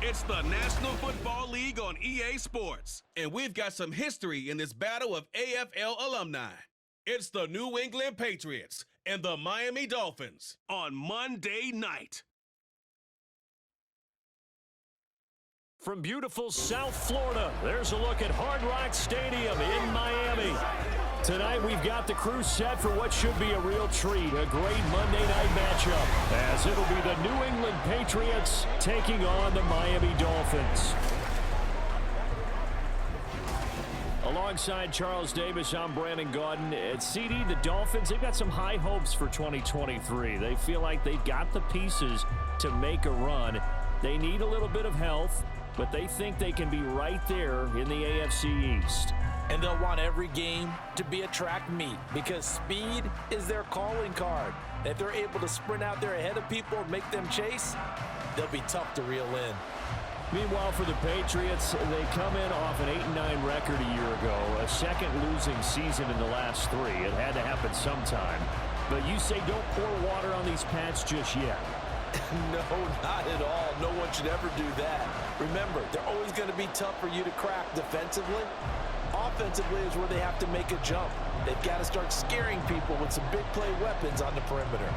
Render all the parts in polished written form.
It's the National Football League on EA Sports, and we've got some history in this battle of AFL alumni. It's the New England Patriots and the Miami Dolphins on Monday night. From beautiful South Florida, there's a look at Hard Rock Stadium in Miami. Tonight, we've got the crew set for what should be a real treat, a great Monday night matchup, as it'll be the New England Patriots taking on the Miami Dolphins. Alongside Charles Davis, I'm Brandon Gaudin. At CD, the Dolphins, they've got some high hopes for 2023. They feel like they've got the pieces to make a run. They need a little bit of health, but they think they can be right there in the AFC East. And they'll want every game to be a track meet because speed is their calling card. If they're able to sprint out there ahead of people and make them chase, they'll be tough to reel in. Meanwhile, for the Patriots, they come in off an 8-9 record a year ago, a second losing season in the last 3. It had to happen sometime. But you say don't pour water on these Pats just yet. No, not at all. No one should ever do that. Remember, they're always going to be tough for you to crack defensively. Offensively is where they have to make a jump. They've got to start scaring people with some big play weapons on the perimeter.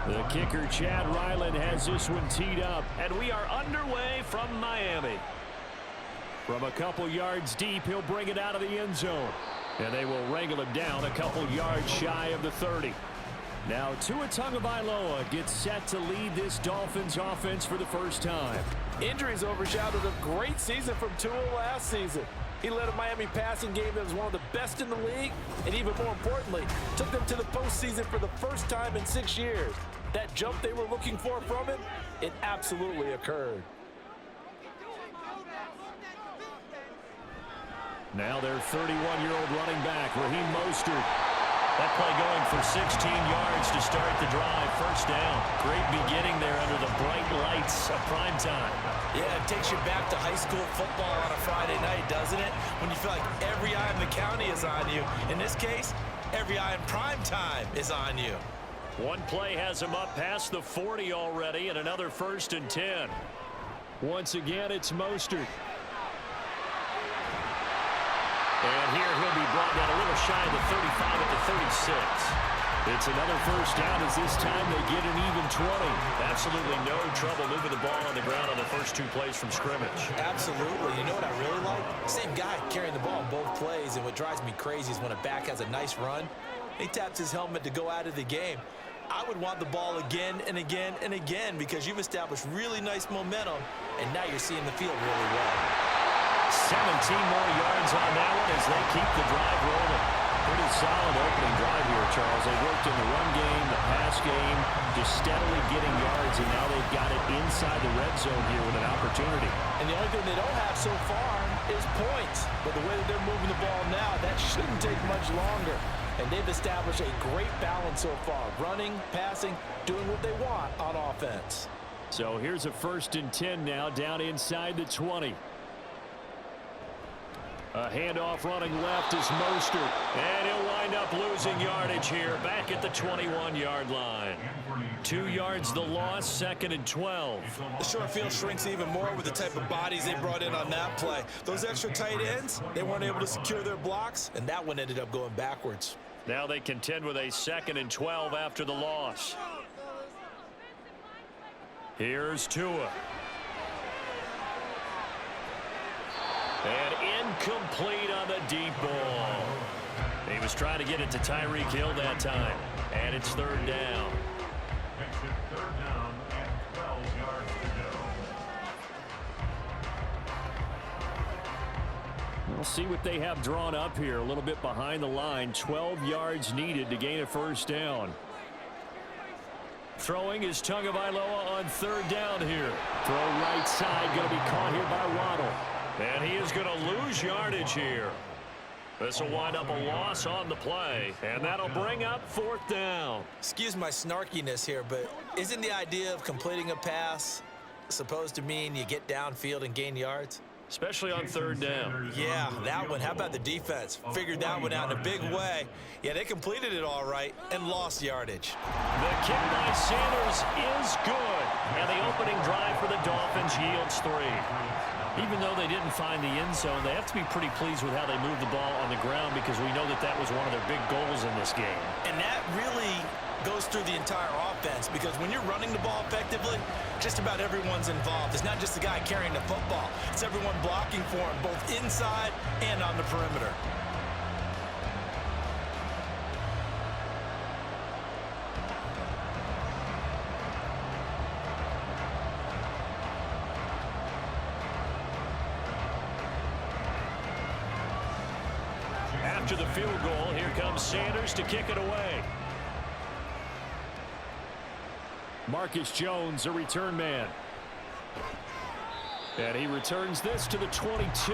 The kicker, Chad Ryland, has this one teed up, and we are underway from Miami. From a couple yards deep, he'll bring it out of the end zone. And they will wrangle him down a couple yards shy of the 30. Now Tua Tagovailoa gets set to lead this Dolphins offense for the first time. Injuries overshadowed a great season from Tua last season. He led a Miami passing game that was one of the best in the league, and even more importantly, took them to the postseason for the first time in 6 years. That jump they were looking for from him, it absolutely occurred. Now their 31-year-old running back, Raheem Mostert. That play going for 16 yards to start the drive. First down. Great beginning there under the bright lights of prime time. Yeah, it takes you back to high school football on a Friday night, doesn't it? When you feel like every eye in the county is on you. In this case, every eye in prime time is on you. One play has him up past the 40 already, and another 1st and 10. Once again, it's Mostert. And here he'll be brought down a little shy of the 35 at the 36. It's another first down as this time they get an even 20. Absolutely no trouble moving the ball on the ground on the first 2 plays from scrimmage. Absolutely. You know what I really like? Same guy carrying the ball in both plays, and what drives me crazy is when a back has a nice run, he taps his helmet to go out of the game. I would want the ball again and again and again because you've established really nice momentum, and now you're seeing the field really well. 17 more yards on that one as they keep the drive rolling. Pretty solid opening drive here, Charles. They worked in the run game, the pass game, just steadily getting yards, and now they've got it inside the red zone here with an opportunity. And the only thing they don't have so far is points. But the way that they're moving the ball now, that shouldn't take much longer. And they've established a great balance so far. Running, passing, doing what they want on offense. So here's a 1st and 10 now down inside the 20. A handoff running left is Mostert. And he'll wind up losing yardage here back at the 21-yard line. 2 yards the loss, 2nd and 12. The short field shrinks even more with the type of bodies they brought in on that play. Those extra tight ends, they weren't able to secure their blocks, and that one ended up going backwards. Now they contend with a 2nd and 12 after the loss. Here's Tua. And incomplete on the deep ball. He was trying to get it to Tyreek Hill that time. And it's 3rd down. We'll see what they have drawn up here. A little bit behind the line. 12 yards needed to gain a 1st down. Throwing is Tagovailoa on 3rd down here. Throw right side. Going to be caught here by Waddle. And he is going to lose yardage here. This will wind up a loss on the play. And that'll bring up 4th down. Excuse my snarkiness here, but isn't the idea of completing a pass supposed to mean you get downfield and gain yards? especially on third down. Yeah, that one. How about the defense? Figured that one out in a big way. Yeah, they completed it all right and lost yardage. The kick by Sanders is good. And the opening drive for the Dolphins yields 3. Even though they didn't find the end zone, they have to be pretty pleased with how they moved the ball on the ground because we know that that was one of their big goals in this game. And that really goes through the entire offense because when you're running the ball effectively, just about everyone's involved. It's not just the guy carrying the football. It's everyone blocking for him, both inside and on the perimeter. After the field goal, here comes Sanders to kick it away. Marcus Jones, a return man. And he returns this to the 22.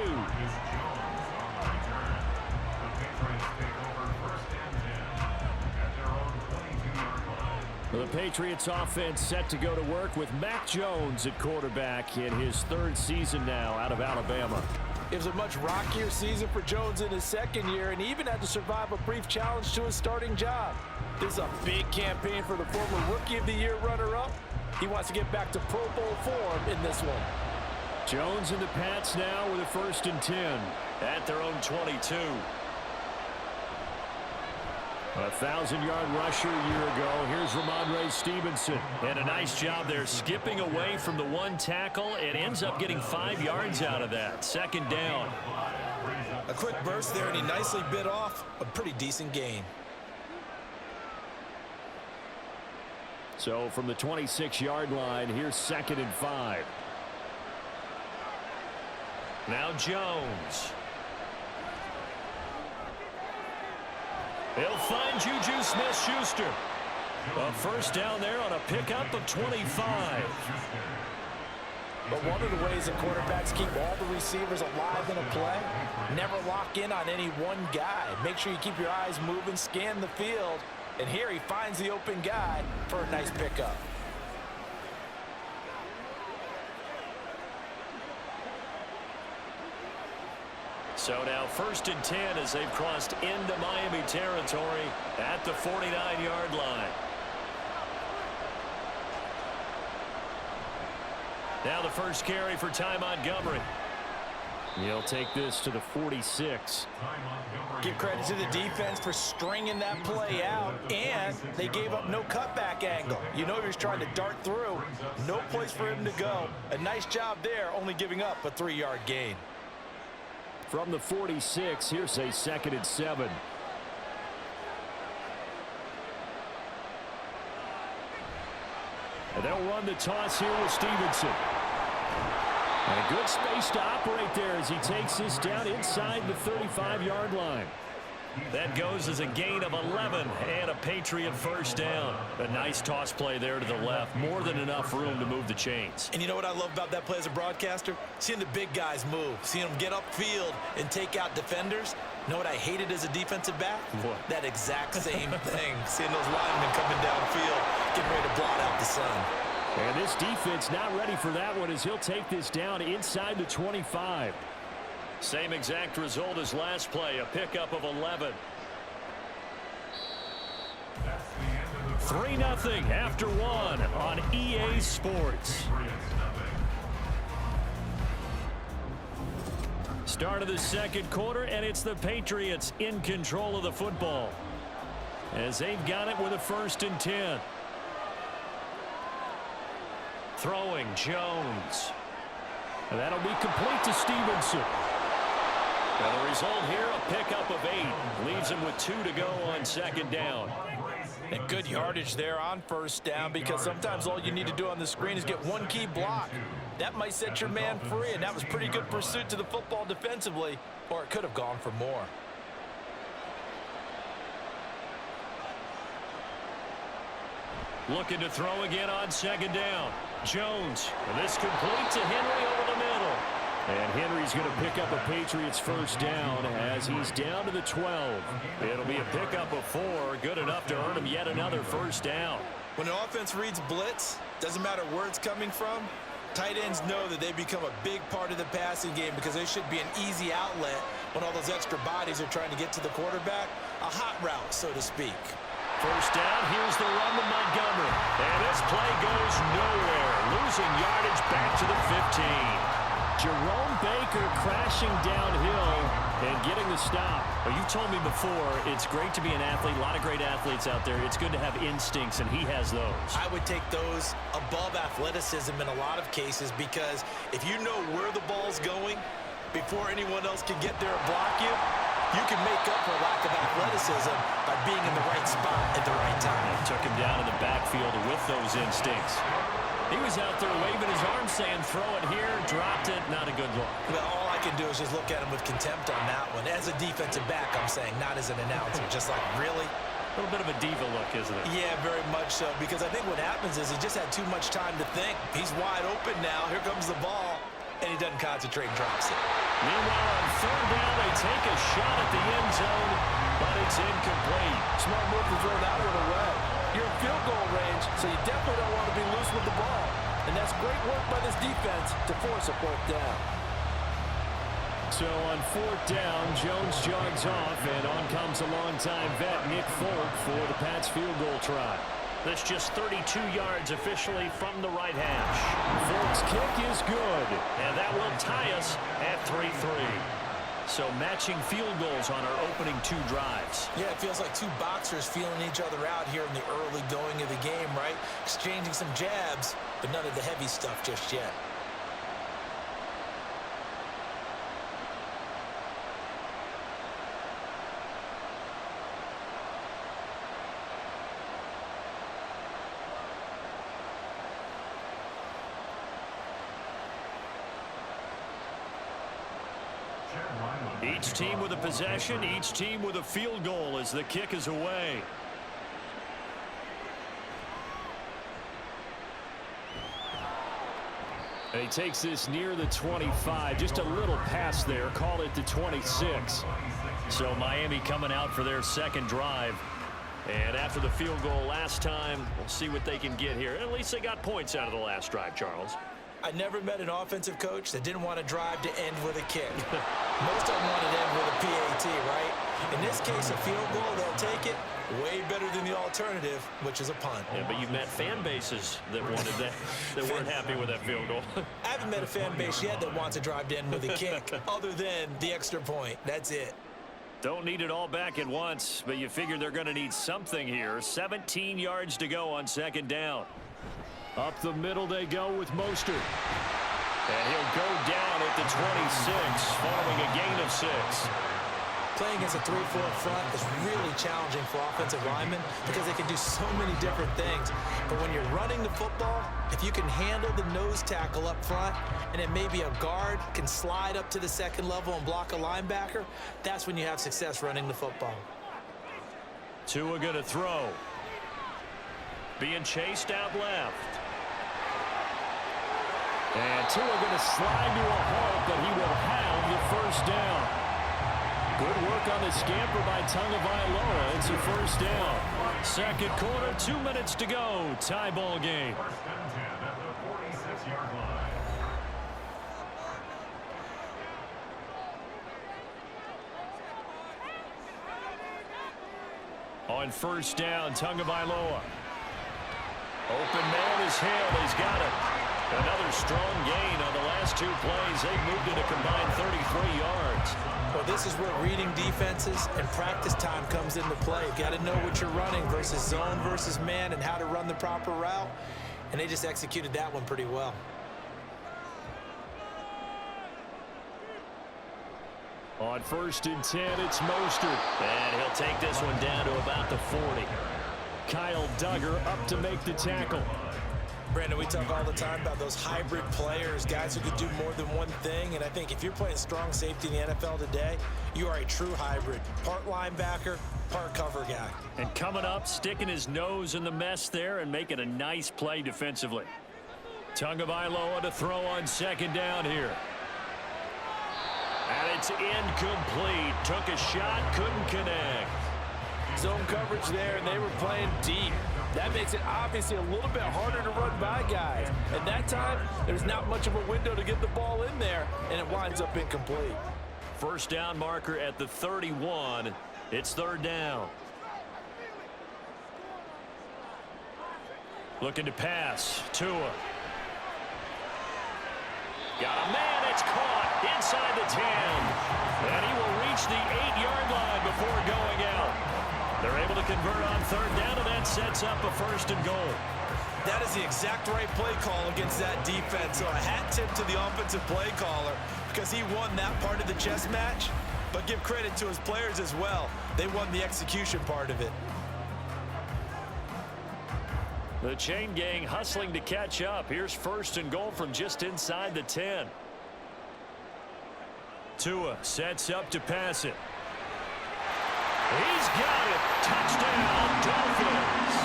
The Patriots offense set to go to work with Mac Jones at quarterback in his 3rd season now out of Alabama. It was a much rockier season for Jones in his 2nd year, and he even had to survive a brief challenge to his starting job. This is a big campaign for the former Rookie of the Year runner-up. He wants to get back to Pro Bowl form in this one. Jones and the Pats now with a 1st and 10 at their own 22. A 1,000-yard rusher a year ago. Here's Ramondre Stevenson. And a nice job there skipping away from the one tackle. It ends up getting 5 yards out of that. 2nd down. A quick burst there, and he nicely bit off a pretty decent gain. So from the 26-yard line, here's 2nd and 5. Now Jones. He'll find Juju Smith-Schuster. A 1st down there on a pickup of 25. But one of the ways that quarterbacks keep all the receivers alive in a play, never lock in on any one guy. Make sure you keep your eyes moving, scan the field. And here he finds the open guy for a nice pickup. So now 1st and 10 as they've crossed into Miami territory at the 49-yard line. Now the first carry for Ty Montgomery. He'll take this to the 46. Give credit to the defense for stringing that play out, and they gave up no cutback angle. You know he was trying to dart through. No place for him to go. A nice job there, only giving up a 3-yard gain. From the 46, here's a 2nd and 7. And they'll run the toss here with Stevenson. And a good space to operate there as he takes this down inside the 35-yard line. That goes as a gain of 11 and a Patriot 1st down. A nice toss play there to the left. More than enough room to move the chains. And you know what I love about that play as a broadcaster? Seeing the big guys move. Seeing them get upfield and take out defenders. You know what I hated as a defensive back? What? That exact same thing. Seeing those linemen coming downfield, getting ready to blot out the sun. And this defense not ready for that one as he'll take this down inside the 25. Same exact result as last play, a pickup of 11. 3-0 after 1 on EA Sports. Start of the 2nd quarter, and it's the Patriots in control of the football as they've got it with a 1st and 10. Throwing Jones. And that'll be complete to Stevenson. And the result here, a pickup of 8. Leaves him with 2 to go on 2nd down. And good yardage there on 1st down because sometimes all you need to do on the screen is get one key block. That might set your man free, and that was pretty good pursuit to the football defensively, or it could have gone for more. Looking to throw again on 2nd down. Jones. And this complete to Henry over the middle. And Henry's going to pick up a Patriots 1st down as he's down to the 12. It'll be a pickup of 4. Good enough to earn him yet another 1st down. When an offense reads blitz, doesn't matter where it's coming from, Tight ends know that they become a big part of the passing game because they should be an easy outlet when all those extra bodies are trying to get to the quarterback. A hot route, so to speak. First down, here's the run to Montgomery. And this play goes nowhere. Losing yardage back to the 15. Jerome Baker crashing downhill and getting the stop. Well, you told me before, it's great to be an athlete. A lot of great athletes out there. It's good to have instincts, and he has those. I would take those above athleticism in a lot of cases because if you know where the ball's going before anyone else can get there and block you, you can make up for lack of athleticism by being in the right spot at the right time. He took him down in the backfield with those instincts. He was out there waving his arm saying, throw it here, dropped it, not a good look. Well, all I can do is just look at him with contempt on that one. As a defensive back, I'm saying, not as an announcer. Just like, really? A little bit of a diva look, isn't it? Yeah, very much so, because I think what happens is he just had too much time to think. He's wide open now. Here comes the ball, and he doesn't concentrate and drops it. Meanwhile, on third down, they take a shot at the end zone, but it's incomplete. Smart move to throw that one away. You're in field goal range, so you definitely don't want to be loose with the ball. And that's great work by this defense to force a fourth down. So on fourth down, Jones jogs off, and on comes a longtime vet, Nick Folk, for the Pats field goal try. That's just 32 yards officially from the right hash. Folk's kick is good, and that will tie us at 3-3. So matching field goals on our opening two drives. Yeah, it feels like two boxers feeling each other out here in the early going of the game, right? Exchanging some jabs, but none of the heavy stuff just yet. Each team with a possession, each team with a field goal as the kick is away. And he takes this near the 25, just a little pass there, call it the 26. So Miami coming out for their second drive. And after the field goal last time, we'll see what they can get here. At least they got points out of the last drive, Charles. I never met an offensive coach that didn't want to drive to end with a kick. Most of them want to end with a PAT, right? In this case, a field goal, they'll take it. Way better than the alternative, which is a punt. Yeah, but you've met fan bases that wanted that, that weren't happy with that field goal. I haven't met a fan base yet that wants to drive to end with a kick, other than the extra point. That's it. Don't need it all back at once, but you figure they're going to need something here. 17 yards to go on second down. Up the middle they go with Mostert. And he'll go down at the 26 following a gain of 6. Playing against a 3-4 front is really challenging for offensive linemen because they can do so many different things. But when you're running the football, if you can handle the nose tackle up front and then maybe a guard can slide up to the second level and block a linebacker, that's when you have success running the football. Tua going to throw. Being chased out left. And Tua going to slide to a halt, but he will have the first down. Good work on the scamper by Tagovailoa. It's a first down. Second quarter, 2 minutes to go. Tie ball game. On first down, Tagovailoa. Open man is Hill. He's got it. Another strong gain on the last two plays. They've moved it a combined 33 yards. Well, this is where reading defenses and practice time comes into play. You've got to know what you're running versus zone versus man and how to run the proper route. And they just executed that one pretty well. On first and 10, it's Mostert. And he'll take this one down to about the 40. Kyle Duggar up to make the tackle. Brandon, we talk all the time about those hybrid players, guys who could do more than one thing. And I think if you're playing strong safety in the NFL today, you are a true hybrid. Part linebacker, part cover guy. And coming up, sticking his nose in the mess there and making a nice play defensively. Tagovailoa to throw on second down here. And it's incomplete. Took a shot, couldn't connect. Zone coverage there, and they were playing deep. That makes it obviously a little bit harder to run by guys. At that time, there's not much of a window to get the ball in there, and it winds up incomplete. First down marker at the 31. It's third down. Looking to pass. Tua. Got a man. It's caught inside the 10. And he will reach the 8-yard line before going out. They're able to convert on third down, and that sets up a first and goal. That is the exact right play call against that defense. So a hat tip to the offensive play caller because he won that part of the chess match. But give credit to his players as well. They won the execution part of it. The chain gang hustling to catch up. Here's first and goal from just inside the 10. Tua sets up to pass it. He's got it. Touchdown, Dolphins.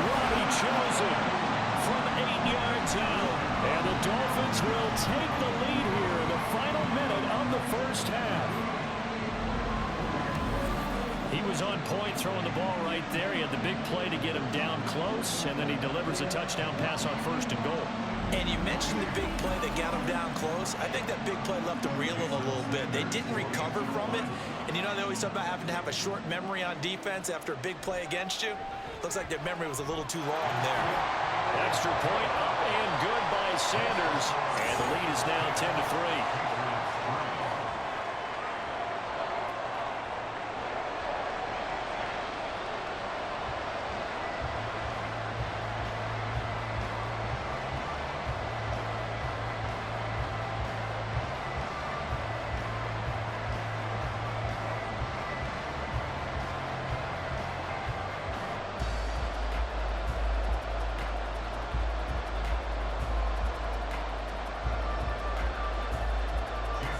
Robbie chosen from 8 yards out. And the Dolphins will take the lead here in the final minute of the first half. He was on point throwing the ball right there. He had the big play to get him down close, and then he delivers a touchdown pass on first and goal. And you mentioned the big play that got him down close. I think that big play left him reeling a little bit. They didn't recover from it. And you know, they always talk about having to have a short memory on defense after a big play against you. Looks like their memory was a little too long there. Extra point up and good by Sanders. And the lead is now 10-3.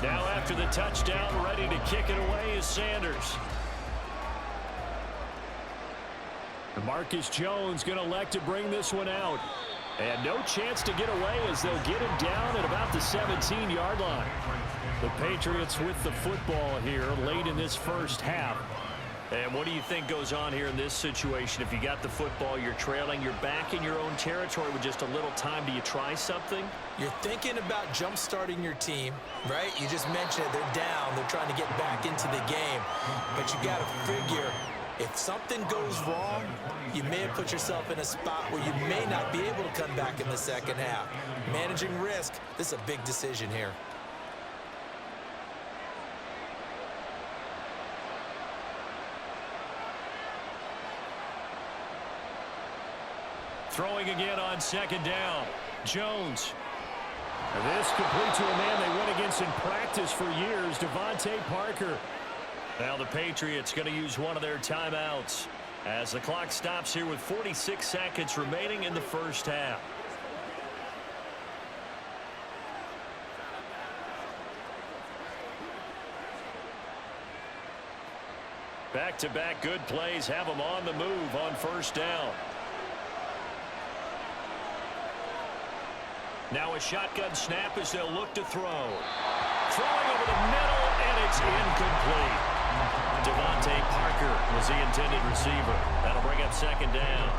Now after the touchdown, ready to kick it away is Sanders. Marcus Jones going to elect to bring this one out. And no chance to get away as they'll get him down at about the 17-yard line. The Patriots with the football here late in this first half. And what do you think goes on here in this situation? If you got the football, you're trailing, you're back in your own territory with just a little time. Do you try something? You're thinking about jump-starting your team, right? You just mentioned it. They're down. They're trying to get back into the game. But you got to figure, if something goes wrong, you may have put yourself in a spot where you may not be able to come back in the second half. Managing risk, this is a big decision here. Throwing again on second down. Jones. And this complete to a man they went against in practice for years, Devontae Parker. Now the Patriots going to use one of their timeouts as the clock stops here with 46 seconds remaining in the first half. Back-to-back good plays have them on the move on first down. Now a shotgun snap as they'll look to throw. Throwing over the middle, and it's incomplete. Devontae Parker was the intended receiver. That'll bring up second down.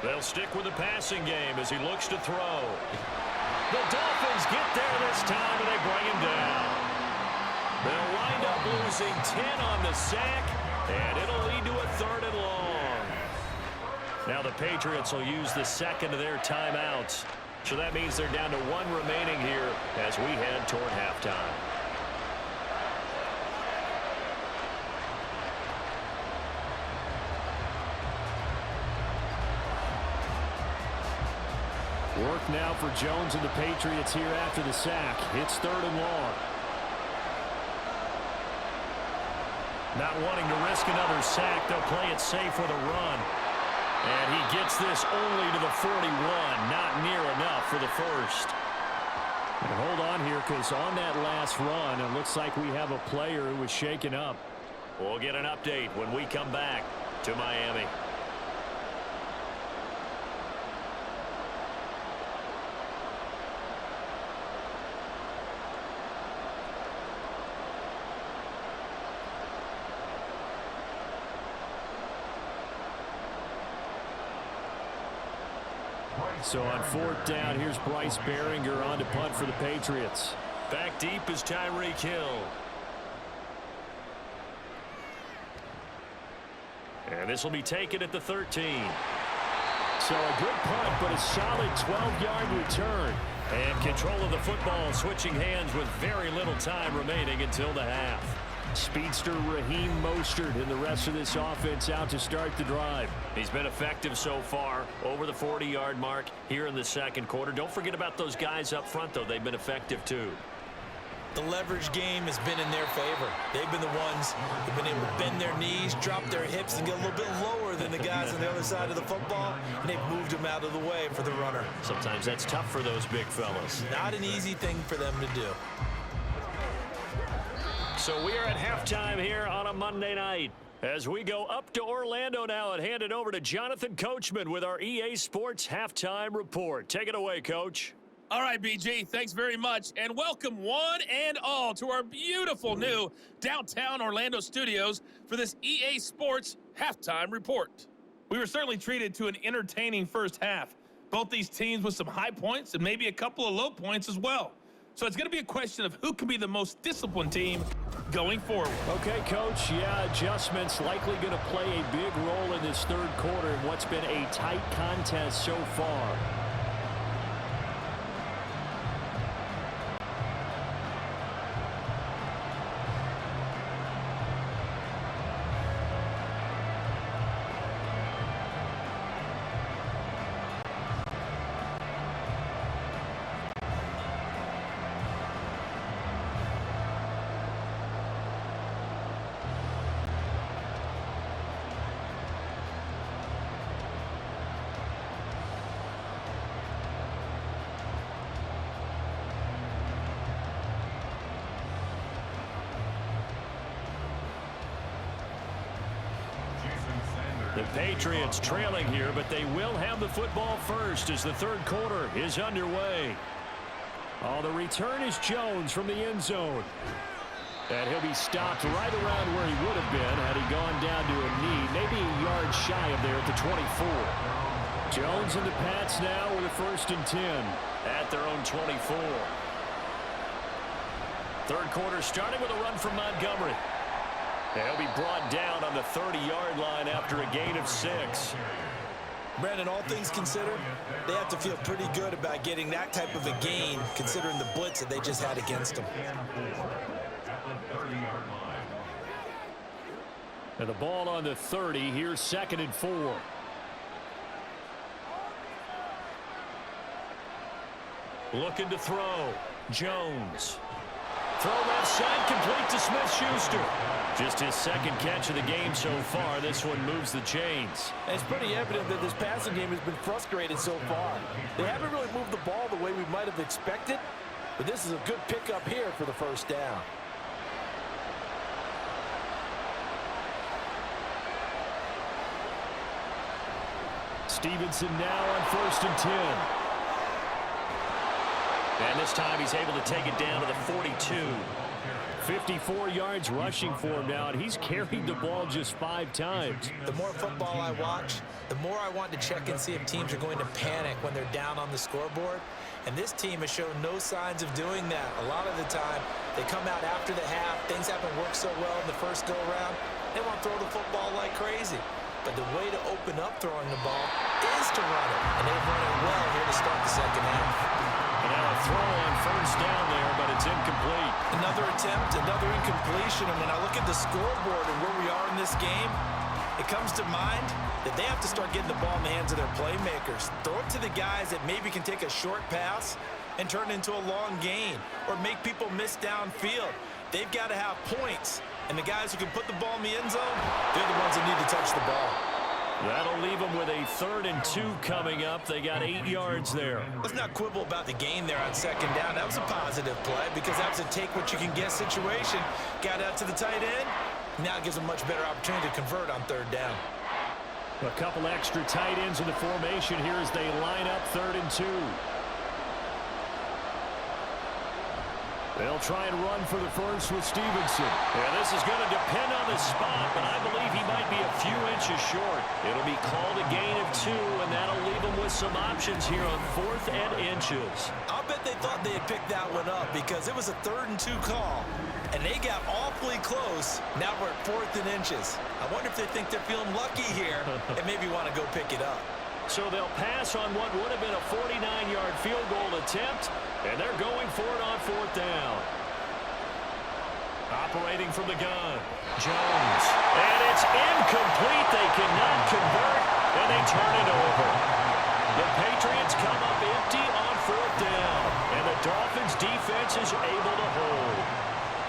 They'll stick with the passing game as he looks to throw. The Dolphins get there this time, and they bring him down. They'll wind up losing 10 on the sack, and it'll lead to a third and long. Now the Patriots will use the second of their timeouts. So that means they're down to one remaining here as we head toward halftime. Work now for Jones and the Patriots here after the sack. It's third and long. Not wanting to risk another sack, they'll play it safe with a run. And he gets this only to the 41. Not near enough for the first. And hold on here, because on that last run, it looks like we have a player who was shaken up. We'll get an update when we come back to Miami. So on 4th down, here's Bryce Behringer on to punt for the Patriots. Back deep is Tyreek Hill. And this will be taken at the 13. So a good punt, but a solid 12-yard return. And control of the football switching hands with very little time remaining until the half. Speedster Raheem Mostert and the rest of this offense out to start the drive. He's been effective so far, over the 40-yard mark here in the second quarter. Don't forget about those guys up front, though. They've been effective, too. The leverage game has been in their favor. They've been the ones who've been able to bend their knees, drop their hips, and get a little bit lower than the guys on the other side of the football, and they've moved them out of the way for the runner. Sometimes that's tough for those big fellas. Not an easy thing for them to do. So we are at halftime here on a Monday night. As we go up to Orlando now and hand it over to Jonathan Coachman with our EA Sports Halftime Report. Take it away, Coach. All right, BG, thanks very much, and welcome one and all to our beautiful new downtown Orlando studios for this EA Sports Halftime Report. We were certainly treated to an entertaining first half. Both these teams with some high points and maybe a couple of low points as well. So it's going to be a question of who can be the most disciplined team going forward. Okay, Coach. Yeah, adjustments likely going to play a big role in this third quarter in what's been a tight contest so far. The Patriots trailing here, but they will have the football first as the third quarter is underway. Oh, the return is Jones from the end zone. And he'll be stopped right around where he would have been had he gone down to a knee, maybe a yard shy of there at the 24. Jones and the Pats now with a 1st and 10 at their own 24. Third quarter starting with a run from Montgomery. He'll be brought down on the 30-yard line after a gain of 6. Brandon, all things considered, they have to feel pretty good about getting that type of a gain, considering the blitz that they just had against them. And the ball on the 30. Here's 2nd and 4. Looking to throw. Jones. Throw left side, complete to Smith-Schuster. Just his 2nd catch of the game so far. This one moves the chains. And it's pretty evident that this passing game has been frustrated so far. They haven't really moved the ball the way we might have expected, but this is a good pickup here for the 1st down. Stevenson now on 1st and 10. And this time he's able to take it down to the 42. 54 yards rushing for him now, and he's carried the ball just 5 times. The more football I watch, the more I want to check and see if teams are going to panic when they're down on the scoreboard. And this team has shown no signs of doing that. A lot of the time, they come out after the half. Things haven't worked so well in the first go-around. They want to throw the football like crazy. But the way to open up throwing the ball is to run it. And they've run it well here to start the second half. And now a throw on 1st down there, but it's incomplete. Another attempt, another incompletion. And when I look at the scoreboard and where we are in this game, it comes to mind that they have to start getting the ball in the hands of their playmakers. Throw it to the guys that maybe can take a short pass and turn it into a long gain or make people miss downfield. They've got to have points. And the guys who can put the ball in the end zone, they're the ones that need to touch the ball. That'll leave them with a 3rd and 2 coming up. They got 8 yards there. Let's not quibble about the gain there on 2nd down. That was a positive play because that was a take-what-you-can-get situation. Got out to the tight end. Now it gives them a much better opportunity to convert on 3rd down. A couple extra tight ends in the formation here as they line up 3rd and 2. They'll try and run for the first with Stevenson. Yeah, this is going to depend on the spot, but I believe he might be a few inches short. It'll be called a gain of 2, and that'll leave him with some options here on 4th and inches. I'll bet they thought they had picked that one up because it was a 3rd and 2 call, and they got awfully close. Now we're at 4th and inches. I wonder if they think they're feeling lucky here and maybe want to go pick it up. So they'll pass on what would have been a 49-yard field goal attempt, and they're going for it on 4th down. Operating from the gun, Jones. And it's incomplete. They cannot convert, and they turn it over. The Patriots come up empty on 4th down, and the Dolphins defense is able to hold.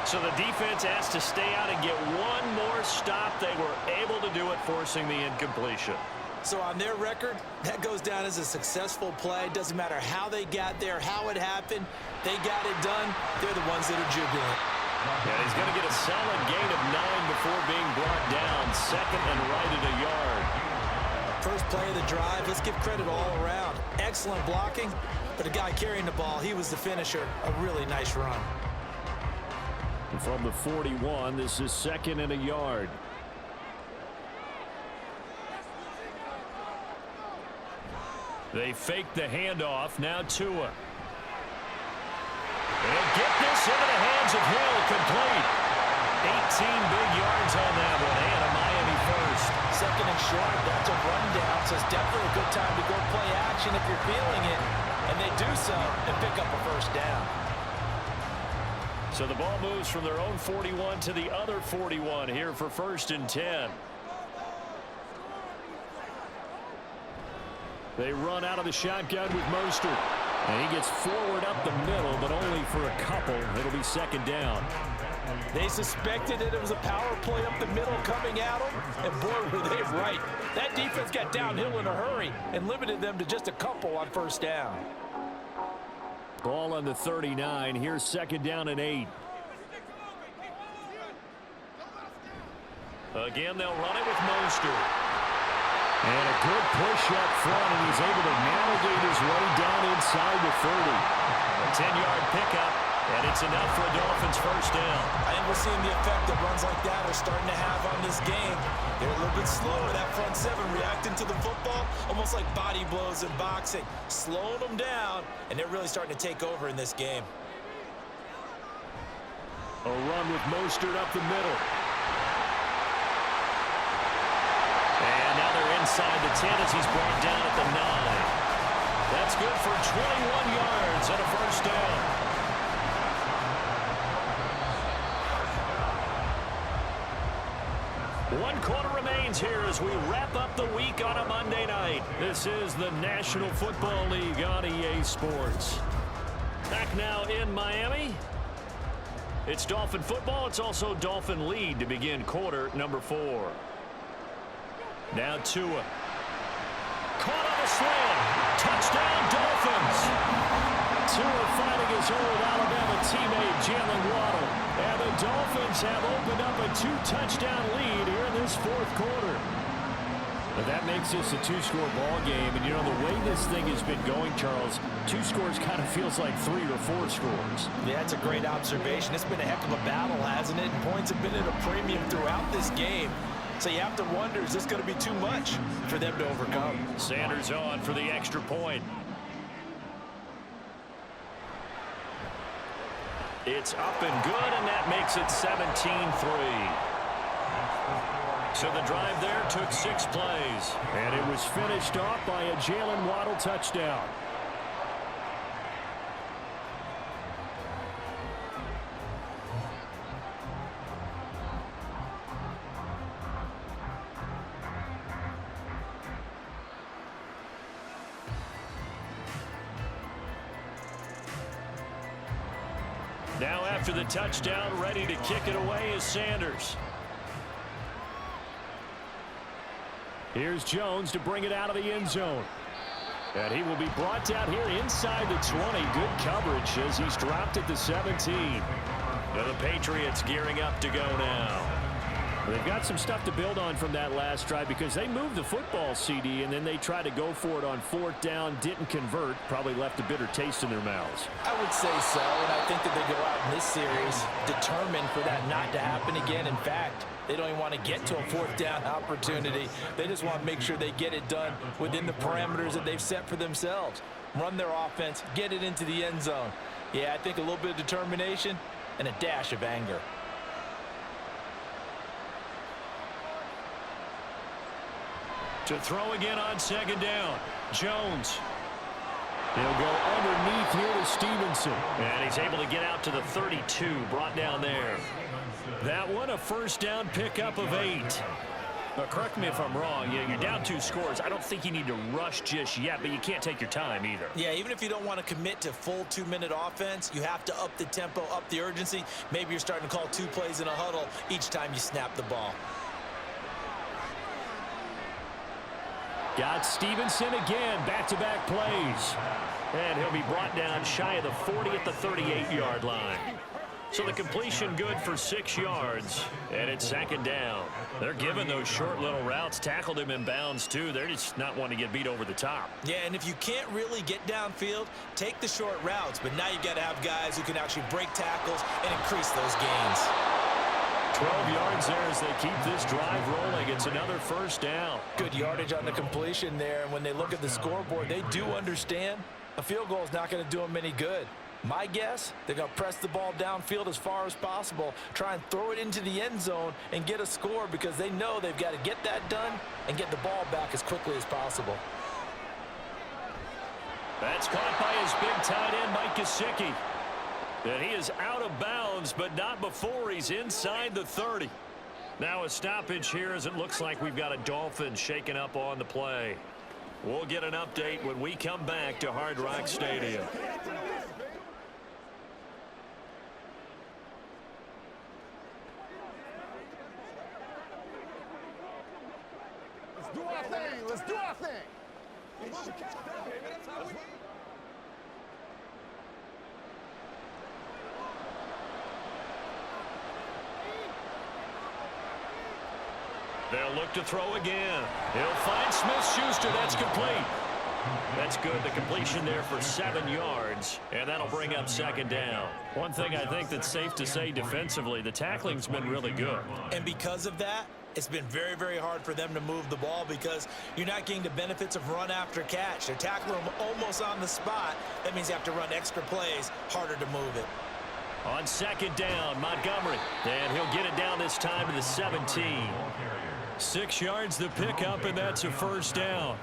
So the defense has to stay out and get one more stop. They were able to do it, forcing the incompletion. So on their record, that goes down as a successful play. Doesn't matter how they got there, how it happened. They got it done. They're the ones that are jubilant. And he's going to get a solid gain of 9 before being brought down. 2nd and right at a yard. First play of the drive. Let's give credit all around. Excellent blocking, but the guy carrying the ball, he was the finisher. A really nice run. And from the 41, this is 2nd and a yard. They fake the handoff. Now Tua. And get this into the hands of Hill. Complete. 18 big yards on that one. And a Miami first. 2nd and short. That's a rundown. So it's definitely a good time to go play action if you're feeling it. And they do so and pick up a first down. So the ball moves from their own 41 to the other 41 here for 1st and 10. They run out of the shotgun with Mostert. And he gets forward up the middle, but only for a couple. It'll be 2nd down. They suspected that it was a power play up the middle coming at them. And boy, were they right. That defense got downhill in a hurry and limited them to just a couple on 1st down. Ball on the 39. Here's 2nd down and 8. Again, they'll run it with Mostert. And a good push up front, and he's able to navigate his way down inside the 30. A 10-yard pickup, and it's enough for a Dolphins first down. I think we're seeing the effect that runs like that are starting to have on this game. They're a little bit slower, that front 7 reacting to the football, almost like body blows in boxing, slowing them down, and they're really starting to take over in this game. A run with Mostert up the middle. And now they're inside the 10 as he's brought down at the 9. That's good for 21 yards and a first down. One quarter remains here as we wrap up the week on a Monday night. This is the National Football League on EA Sports. Back now in Miami. It's Dolphin football. It's also Dolphin lead to begin quarter number 4. Now Tua. Caught on a slam. Touchdown, Dolphins. Tua fighting his old Alabama teammate, Jalen Waddle. And the Dolphins have opened up a 2-touchdown lead here in this 4th quarter. But that makes this a 2-score ball game. And, you know, the way this thing has been going, Charles, 2 scores kind of feels like 3 or 4 scores. Yeah, that's a great observation. It's been a heck of a battle, hasn't it? And points have been at a premium throughout this game. So you have to wonder, is this going to be too much for them to overcome? Sanders on for the extra point. It's up and good, and that makes it 17-3. So the drive there took 6 plays. And it was finished off by a Jalen Waddle touchdown. Now after the touchdown, ready to kick it away is Sanders. Here's Jones to bring it out of the end zone. And he will be brought down here inside the 20. Good coverage as he's dropped at the 17. Now the Patriots gearing up to go now. They've got some stuff to build on from that last drive because they moved the football, CD, and then they tried to go for it on 4th down, didn't convert, probably left a bitter taste in their mouths. I would say so, and I think that they go out in this series determined for that not to happen again. In fact, they don't even want to get to a 4th down opportunity. They just want to make sure they get it done within the parameters that they've set for themselves. Run their offense, get it into the end zone. Yeah, I think a little bit of determination and a dash of anger. To throw again on 2nd down. Jones. He'll go underneath here to Stevenson. And he's able to get out to the 32, brought down there. That one a 1st down pickup of 8. Now, correct me if I'm wrong. You're down 2 scores. I don't think you need to rush just yet, but you can't take your time either. Yeah, even if you don't want to commit to full 2-minute offense, you have to up the tempo, up the urgency. Maybe you're starting to call 2 plays in a huddle each time you snap the ball. Got Stevenson again, back-to-back plays. And he'll be brought down shy of the 40 at the 38-yard line. So the completion good for 6 yards, and it's 2nd down. They're giving those short little routes, tackled him in bounds too. They're just not wanting to get beat over the top. Yeah, and if you can't really get downfield, take the short routes. But now you've got to have guys who can actually break tackles and increase those gains. 12 yards there as they keep this drive rolling. It's another 1st down. Good yardage on the completion there. And when they look at the scoreboard, they do understand a field goal is not going to do them any good. My guess, they're going to press the ball downfield as far as possible, try and throw it into the end zone and get a score because they know they've got to get that done and get the ball back as quickly as possible. That's caught by his big tight end, Mike Gesicki. And he is out of bounds, but not before he's inside the 30. Now a stoppage here as it looks like we've got a Dolphins shaking up on the play. We'll get an update when we come back to Hard Rock Stadium. Let's do our thing. Let's do our thing. They'll look to throw again. He'll find Smith-Schuster. That's complete. That's good. The completion there for 7 yards, and that'll bring up 2nd down. One thing I think that's safe to say defensively, the tackling's been really good. And because of that, it's been very, very hard for them to move the ball because you're not getting the benefits of run after catch. They're tackling them almost on the spot. That means you have to run extra plays, harder to move it. On 2nd down, Montgomery. And he'll get it down this time to the 17. 6 yards the pickup, and that's a 1st down.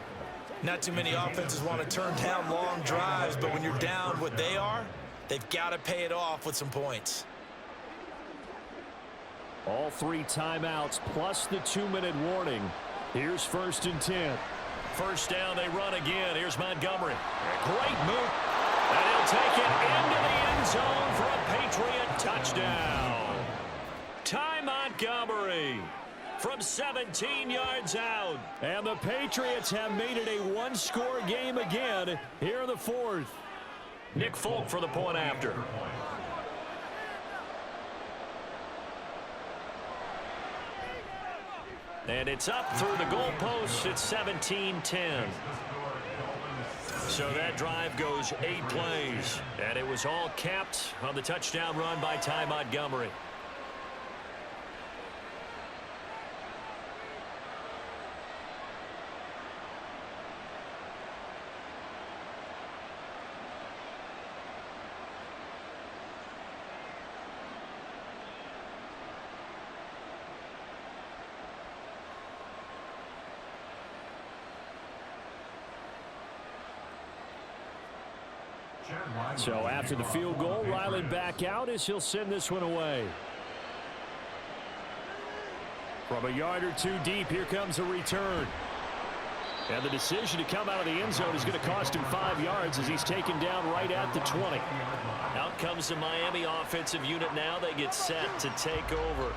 Not too many offenses want to turn down long drives, but when you're down what they are, they've got to pay it off with some points. All 3 timeouts plus the 2-minute warning. Here's 1st and 10. 1st down, they run again. Here's Montgomery. A great move. And he'll take it into the end zone for a Patriot touchdown. Ty Montgomery from 17 yards out. And the Patriots have made it a 1-score game again here in the 4th. Nick Folk for the point after. And it's up through the goalpost. It's 17-10. So that drive goes 8 plays. And it was all capped on the touchdown run by Ty Montgomery. So after the field goal, Ryland back out as he'll send this one away. From a yard or 2 deep, here comes a return. And the decision to come out of the end zone is going to cost him 5 yards as he's taken down right at the 20. Out comes the Miami offensive unit now. They get set to take over.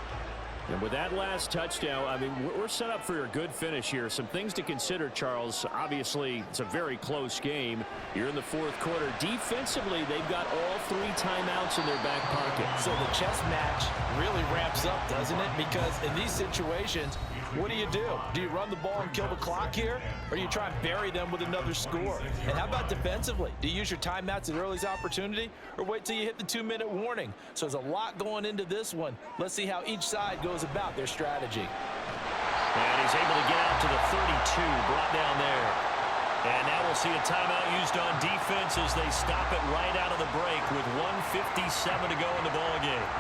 And with that last touchdown, I mean, we're set up for a good finish here. Some things to consider, Charles. Obviously, it's a very close game. You're in the fourth quarter. Defensively, they've got all 3 timeouts in their back pocket. So the chess match really ramps up, doesn't it? Because in these situations, what do? Do you run the ball and kill the clock here? Or do you try and bury them with another score? And how about defensively? Do you use your timeouts at earliest opportunity? Or wait till you hit the 2-minute warning? So there's a lot going into this one. Let's see how each side goes about their strategy. And he's able to get out to the 32, brought down there. And now we'll see a timeout used on defense as they stop it right out of the break with 1:57 to go in the ball game.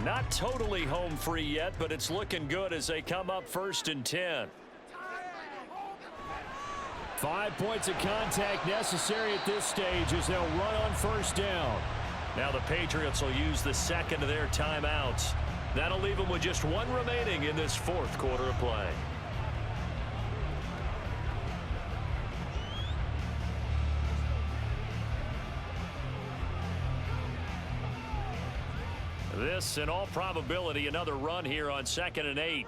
Not totally home free yet, but it's looking good as they come up 1st and 10. 5 points of contact necessary at this stage as they'll run on 1st down. Now the Patriots will use the second of their timeouts. That'll leave them with just 1 remaining in this 4th quarter of play. This, in all probability, another run here on 2nd and 8.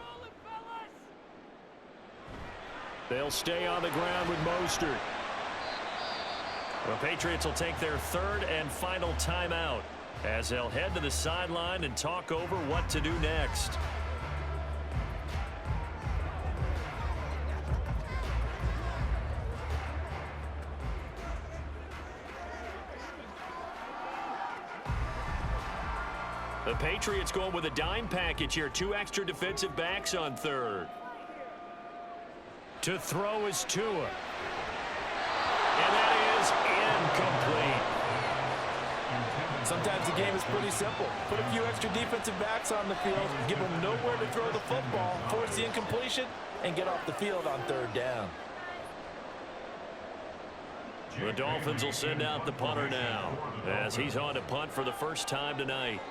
They'll stay on the ground with Mostert. The Patriots will take their 3rd and final timeout as they'll head to the sideline and talk over what to do next. The Patriots going with a dime package here. 2 extra defensive backs on 3rd. To throw is Tua. And that is incomplete. Sometimes the game is pretty simple. Put a few extra defensive backs on the field, give them nowhere to throw the football, force the incompletion, and get off the field on 3rd down. The Dolphins will send out the punter now as he's on to punt for the first time tonight.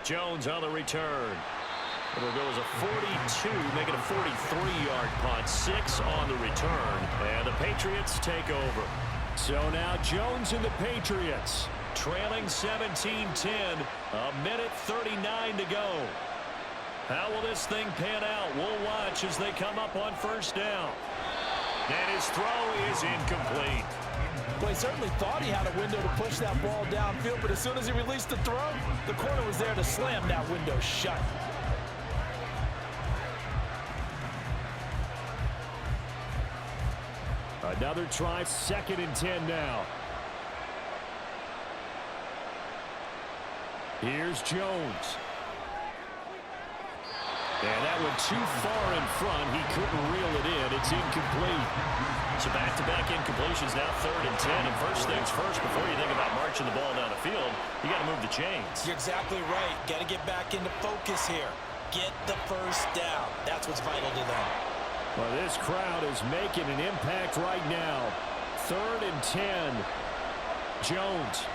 Jones on the return. It'll go as a 42, make it a 43-yard punt. 6 on the return, and the Patriots take over. So now Jones and the Patriots trailing 17-10, 1:39 to go. How will this thing pan out? We'll watch as they come up on 1st down. And his throw is incomplete. Well, he certainly thought he had a window to push that ball downfield, but as soon as he released the throw, the corner was there to slam that window shut. Another try, 2nd and 10 now. Here's Jones. And that went too far in front. He couldn't reel it in. It's incomplete. So back-to-back incompletions, now 3rd and 10. And first things first, before you think about marching the ball down the field, you got to move the chains. You're exactly right. Got to get back into focus here. Get the 1st down. That's what's vital to them. Well, this crowd is making an impact right now. 3rd and 10. Jones.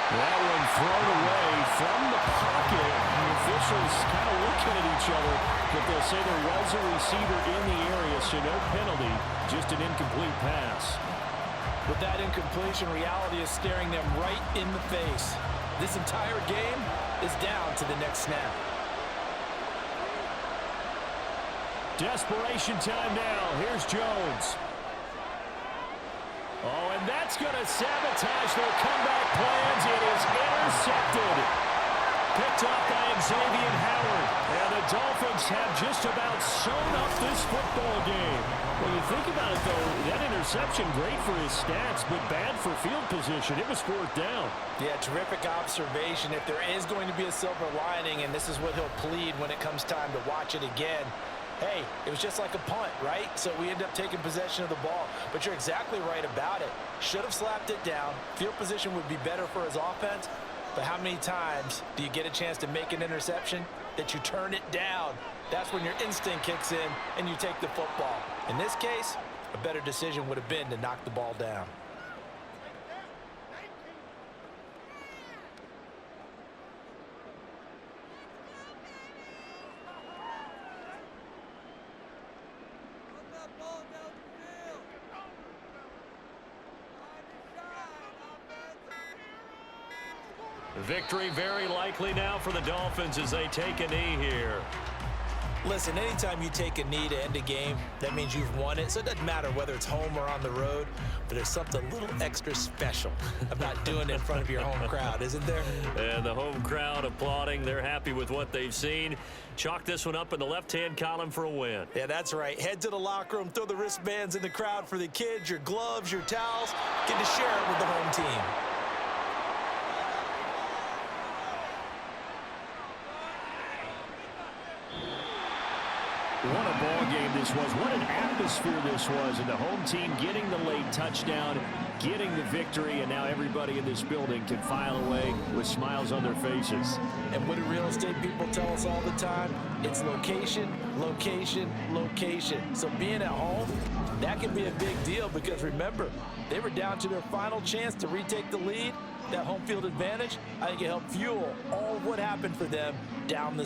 That one thrown away from the pocket. The officials kind of looking at each other, but they'll say there was a receiver in the area, so no penalty, just an incomplete pass. With that incompletion, reality is staring them right in the face. This entire game is down to the next snap. Desperation time now. Here's Jones. Oh, and that's going to sabotage their comeback plans. It is intercepted. Picked off by Xavier Howard. And the Dolphins have just about sewn up this football game. When you think about it, though, that interception, great for his stats, but bad for field position. It was 4th down. Yeah, terrific observation. If there is going to be a silver lining, and this is what he'll plead when it comes time to watch it again, hey, it was just like a punt, right? So we end up taking possession of the ball. But you're exactly right about it. Should have slapped it down. Field position would be better for his offense. But how many times do you get a chance to make an interception that you turn it down? That's when your instinct kicks in and you take the football. In this case, a better decision would have been to knock the ball down. Victory very likely now for the Dolphins as they take a knee here. Listen, anytime you take a knee to end a game, that means you've won it. So it doesn't matter whether it's home or on the road, but there's something a little extra special about doing it in front of your home crowd, isn't there? And the home crowd applauding. They're happy with what they've seen. Chalk this one up in the left-hand column for a win. Yeah, that's right. Head to the locker room, throw the wristbands in the crowd for the kids, your gloves, your towels. Get to share it with the home team. What a ball game this was. What an atmosphere this was. And the home team getting the late touchdown, getting the victory, and now everybody in this building can file away with smiles on their faces. And what do real estate people tell us all the time? It's location, location, location. So being at home, that can be a big deal because remember, they were down to their final chance to retake the lead. That home field advantage, I think it helped fuel all of what happened for them down the